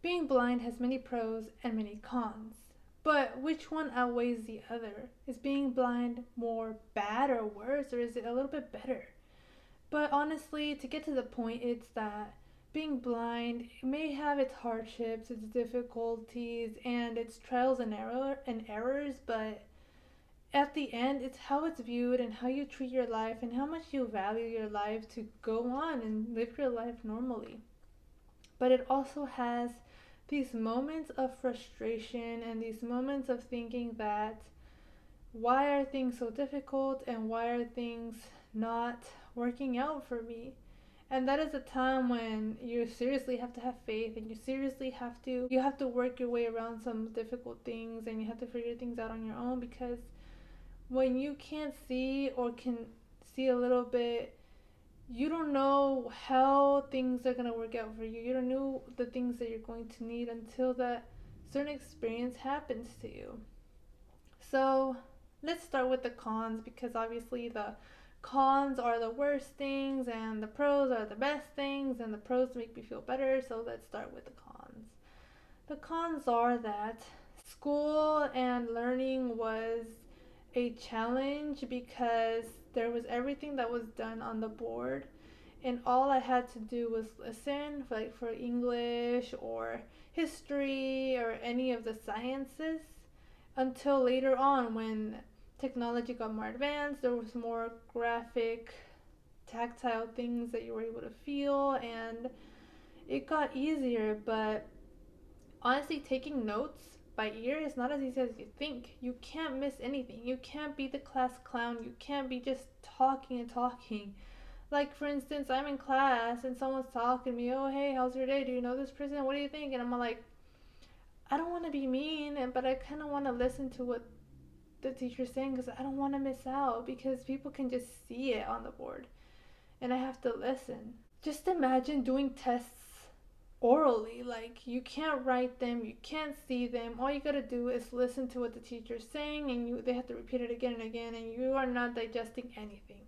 Being blind has many pros and many cons. But which one outweighs the other? Is being blind more bad or worse, or is it a little bit better? But honestly, to get to the point, it's that being blind may have its hardships, its difficulties, and its trials and errors, but at the end, it's how it's viewed and how you treat your life and how much you value your life to go on and live your life normally. But it also has these moments of frustration and these moments of thinking that why are things so difficult and why are things not working out for me? And that is a time when you seriously have to have faith and you have to work your way around some difficult things and you have to figure things out on your own, because when you can't see or can see a little bit, you don't know how things are going to work out for you. You don't know the things that you're going to need until that certain experience happens to you. So let's start with the cons, because obviously the cons are the worst things and the pros are the best things, and the pros make me feel better. So let's start with the cons. The cons are that school and learning was a challenge because there was everything that was done on the board, and all I had to do was listen for English or history or any of the sciences, until later on when technology got more advanced. There was more graphic, tactile things that you were able to feel, and it got easier. But honestly, taking notes by ear is not as easy as you think. You can't miss anything. You can't be the class clown. You can't be just talking and talking. Like, for instance, I'm in class and someone's talking to me, oh, hey, how's your day? Do you know this person? What do you think? And I'm like, I don't want to be mean, but I kind of want to listen to what the teacher's saying, because I don't want to miss out, because people can just see it on the board and I have to listen. Just imagine doing tests orally. Like, you can't write them, you can't see them. All you gotta do is listen to what the teacher's saying, and they have to repeat it again and again, and you are not digesting anything.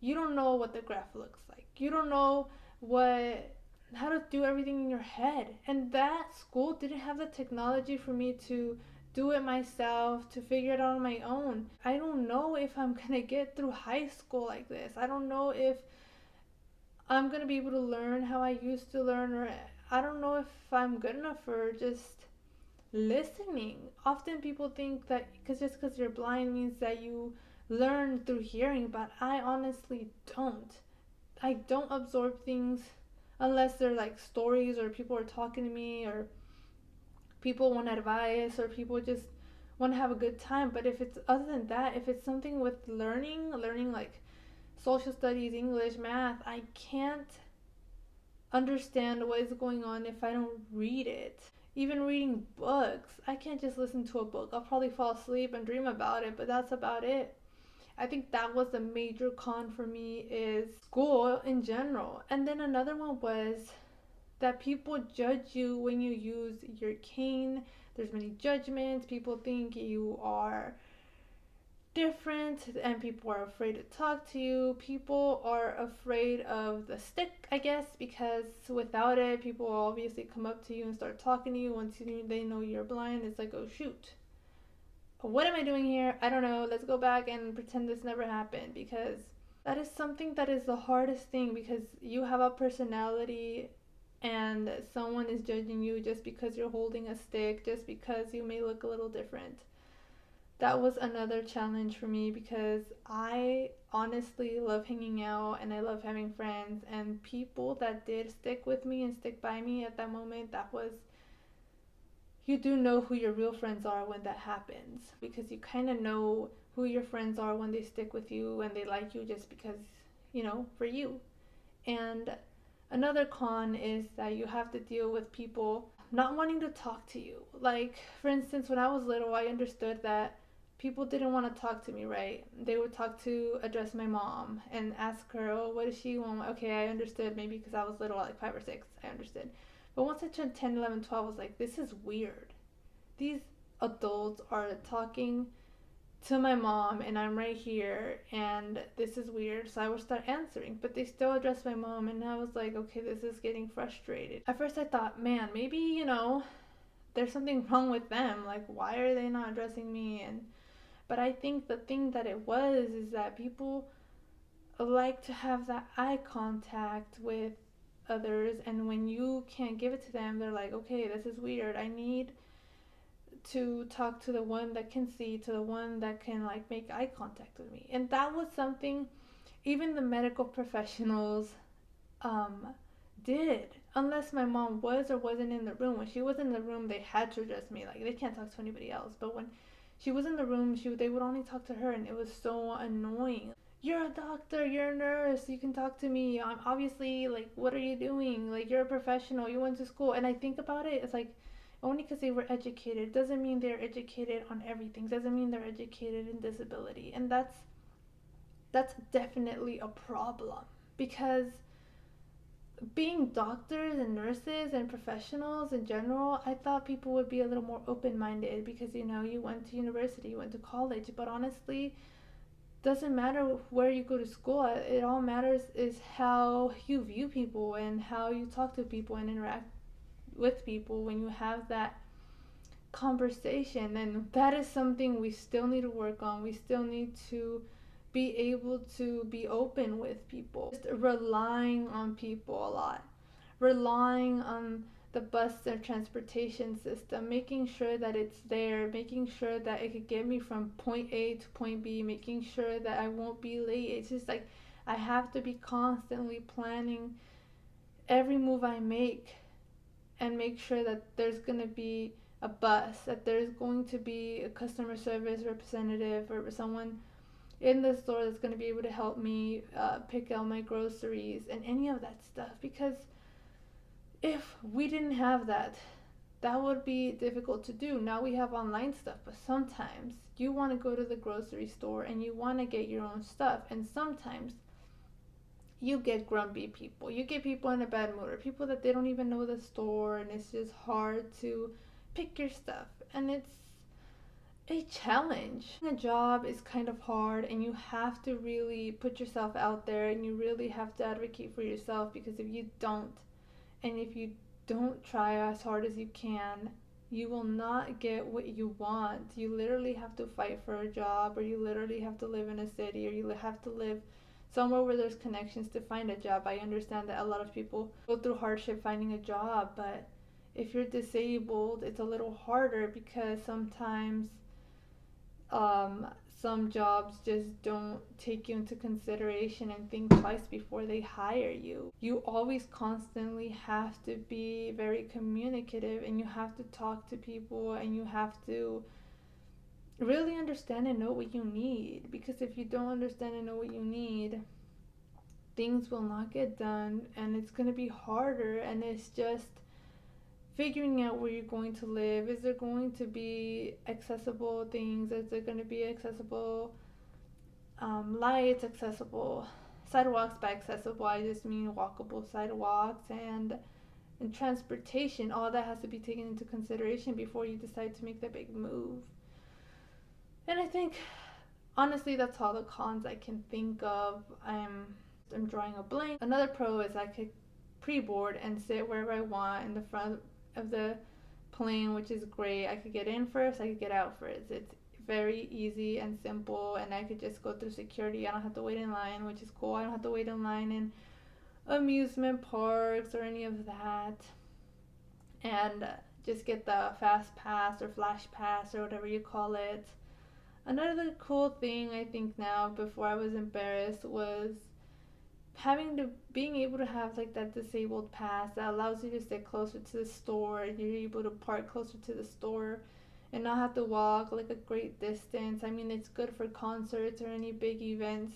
You don't know what the graph looks like. You don't know what how to do everything in your head. And that school didn't have the technology for me to do it myself, to figure it out on my own. I don't know if I'm gonna get through high school like this. I don't know if I'm gonna be able to learn how I used to learn, or I don't know if I'm good enough for just listening. Often people think that just because you're blind means that you learn through hearing, but I honestly don't. I don't absorb things unless they're like stories, or people are talking to me, or people want advice, or people just want to have a good time. But if it's other than that, if it's something with learning like social studies, English, math, I can't understand what is going on if I don't read it. Even reading books, I can't just listen to a book. I'll probably fall asleep and dream about it, but that's about it. I think that was the major con for me, is school in general. And then another one was that people judge you when you use your cane. There's many judgments. People think you are different and people are afraid to talk to you. People are afraid of the stick, I guess, because without it, people will obviously come up to you and start talking to you. Once they know you're blind, it's like, oh shoot, what am I doing here? I don't know. Let's go back and pretend this never happened, because that is something that is the hardest thing, because you have a personality and someone is judging you just because you're holding a stick, just because you may look a little different. That was another challenge for me, because I honestly love hanging out and I love having friends, and people that did stick with me and stick by me at that moment, that was, you do know who your real friends are when that happens, because you kind of know who your friends are when they stick with you and they like you just because, for you. And another con is that you have to deal with people not wanting to talk to you. Like, for instance, when I was little, I understood that people didn't want to talk to me, right? They would address my mom and ask her, oh, what does she want? Okay, I understood, maybe because I was little, like 5 or 6, I understood. But once I turned 10, 11, 12, I was like, this is weird. These adults are talking to my mom and I'm right here and this is weird, so I would start answering, but they still address my mom, and I was like, okay, this is getting frustrated. At first I thought, man, maybe, there's something wrong with them, like why are they not addressing me? And but I think the thing that it was is that people like to have that eye contact with others, and when you can't give it to them, they're like, okay, this is weird, I need to talk to the one that can see, to the one that can like make eye contact with me. And that was something even the medical professionals um did, unless my mom was or wasn't in the room. When she was in the room, they had to address me, like they can't talk to anybody else. But when she was in the room, they would only talk to her, and it was so annoying. You're a doctor, you're a nurse, you can talk to me. I'm obviously, like, what are you doing? Like, you're a professional, you went to school. And I think about it, it's like, only because they were educated doesn't mean they're educated on everything, doesn't mean they're educated in disability. And that's definitely a problem, because being doctors and nurses and professionals in general, I thought people would be a little more open-minded because, you went to university, you went to college. But honestly, doesn't matter where you go to school. It all matters is how you view people and how you talk to people and interact with people when you have that conversation. And that is something we still need to work on. We still need to be able to be open with people. Just relying on people a lot, relying on the bus or transportation system, making sure that it's there, making sure that it could get me from point A to point B, making sure that I won't be late. It's just like I have to be constantly planning every move I make and make sure that there's going to be a bus, that there's going to be a customer service representative or someone in the store that's going to be able to help me pick out my groceries and any of that stuff. Because if we didn't have that, that would be difficult to do. Now we have online stuff, but sometimes you want to go to the grocery store and you want to get your own stuff, and sometimes you get grumpy people, you get people in a bad mood, or people that they don't even know the store, and it's just hard to pick your stuff, and it's a challenge. A job is kind of hard, and you have to really put yourself out there, and you really have to advocate for yourself, because if you don't, and if you don't try as hard as you can, you will not get what you want. You literally have to fight for a job, or you literally have to live in a city, or you have to live somewhere where there's connections to find a job. I understand that a lot of people go through hardship finding a job, but if you're disabled, it's a little harder, because sometimes some jobs just don't take you into consideration and think twice before they hire you. You always constantly have to be very communicative, and you have to talk to people, and you have to really understand and know what you need, because if you don't understand and know what you need, things will not get done, and it's going to be harder. And it's just figuring out where you're going to live. Is there going to be accessible things? Is there going to be accessible lights, accessible sidewalks? By accessible, I just mean walkable sidewalks, and transportation. All that has to be taken into consideration before you decide to make that big move. And I think, honestly, that's all the cons I can think of. I'm drawing a blank. Another pro is I could pre-board and sit wherever I want in the front of the plane, which is great. I could get in first, I could get out first. It's very easy and simple, and I could just go through security. I don't have to wait in line, which is cool. I don't have to wait in line in amusement parks or any of that. And just get the fast pass or flash pass or whatever you call it. Another cool thing I think now, before I was embarrassed, was being able to have like that disabled pass that allows you to sit closer to the store, and you're able to park closer to the store and not have to walk like a great distance. I mean, it's good for concerts or any big events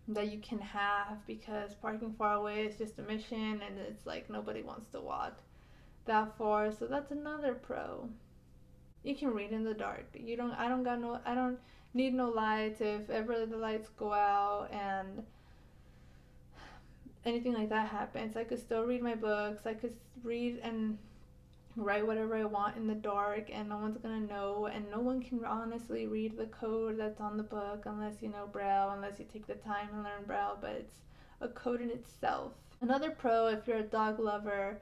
that you can have, because parking far away is just a mission, and it's like nobody wants to walk that far. So that's another pro. You can read in the dark. I don't need no lights. If ever the lights go out and anything like that happens, I could still read my books. I could read and write whatever I want in the dark, and no one's gonna know, and no one can honestly read the code that's on the book unless you know Braille, unless you take the time to learn Braille, but it's a code in itself. Another pro, if you're a dog lover,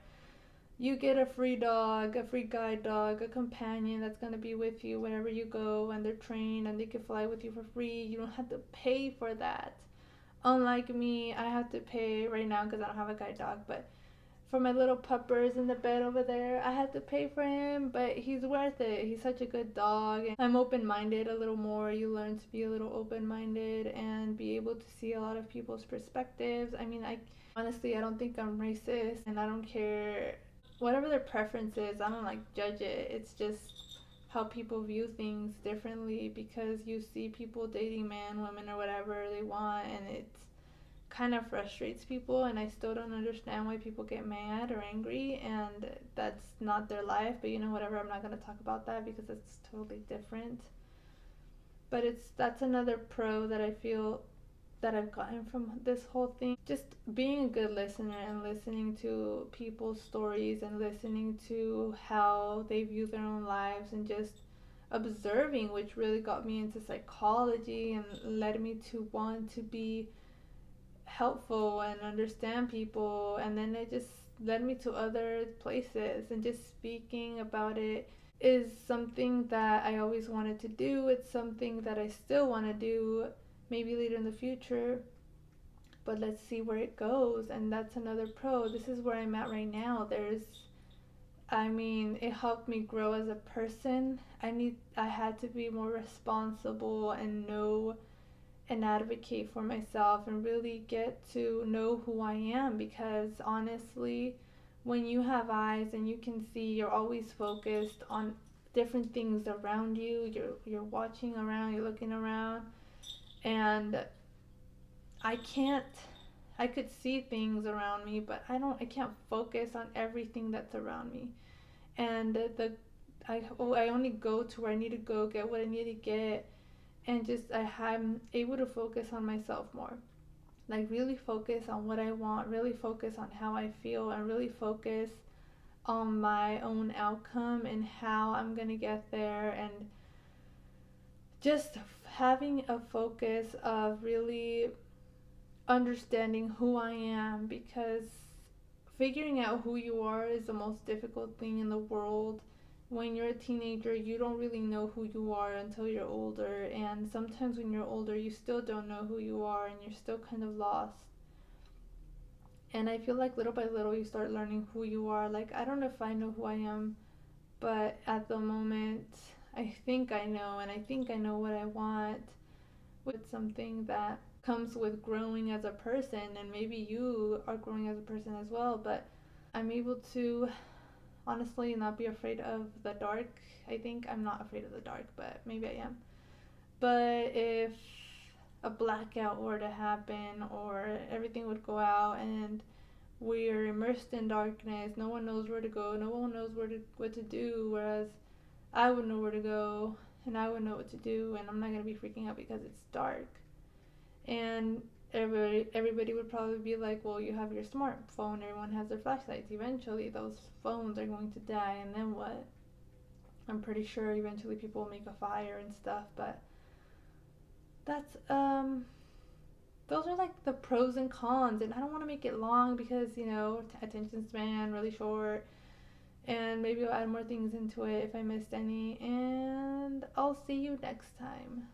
you get a free dog, a free guide dog, a companion that's going to be with you wherever you go, and they're trained and they can fly with you for free. You don't have to pay for that. Unlike me, I have to pay right now because I don't have a guide dog, but for my little puppers in the bed over there, I had to pay for him, but he's worth it. He's such a good dog. I'm open-minded a little more. You learn to be a little open-minded and be able to see a lot of people's perspectives. I mean, I honestly, I don't think I'm racist, and I don't care whatever their preference is. I don't like judge it. It's just how people view things differently, because you see people dating man, women, or whatever they want, and it's kind of frustrates people, and I still don't understand why people get mad or angry, and that's not their life. But you know, whatever, I'm not going to talk about that because it's totally different. But that's another pro that I feel that I've gotten from this whole thing. Just being a good listener and listening to people's stories and listening to how they view their own lives, and just observing, which really got me into psychology and led me to want to be helpful and understand people, and then it just led me to other places. And just speaking about it is something that I always wanted to do. It's something that I still want to do, maybe later in the future, but let's see where it goes. And that's another pro. This is where I'm at right now. It helped me grow as a person. I had to be more responsible and know and advocate for myself and really get to know who I am, because honestly, when you have eyes and you can see, you're always focused on different things around you. You're watching around, you're looking around, and I can't I could see things around me, but I can't focus on everything that's around me. And I only go to where I need to go, get what I need to get, and just I'm able to focus on myself more. Like, really focus on what I want, really focus on how I feel, and really focus on my own outcome and how I'm gonna get there. And just having a focus of really understanding who I am, because figuring out who you are is the most difficult thing in the world. When you're a teenager, you don't really know who you are until you're older, and sometimes when you're older, you still don't know who you are, and you're still kind of lost. And I feel like little by little, you start learning who you are. Like, I don't know if I know who I am, but at the moment, I think I know, and I think I know what I want. With something that comes with growing as a person, and maybe you are growing as a person as well, but I'm able to honestly not be afraid of the dark. I think I'm not afraid of the dark, but maybe I am. But if a blackout were to happen, or everything would go out and we're immersed in darkness, no one knows where to go, no one knows what to do, whereas I would know where to go and I would know what to do, and I'm not going to be freaking out because it's dark. And everybody would probably be like, well, you have your smartphone, everyone has their flashlights. Eventually those phones are going to die, and then what? I'm pretty sure eventually people will make a fire and stuff. But that's those are like the pros and cons, and I don't want to make it long because, attention span really short, and maybe I'll add more things into it if I missed any. And I'll see you next time.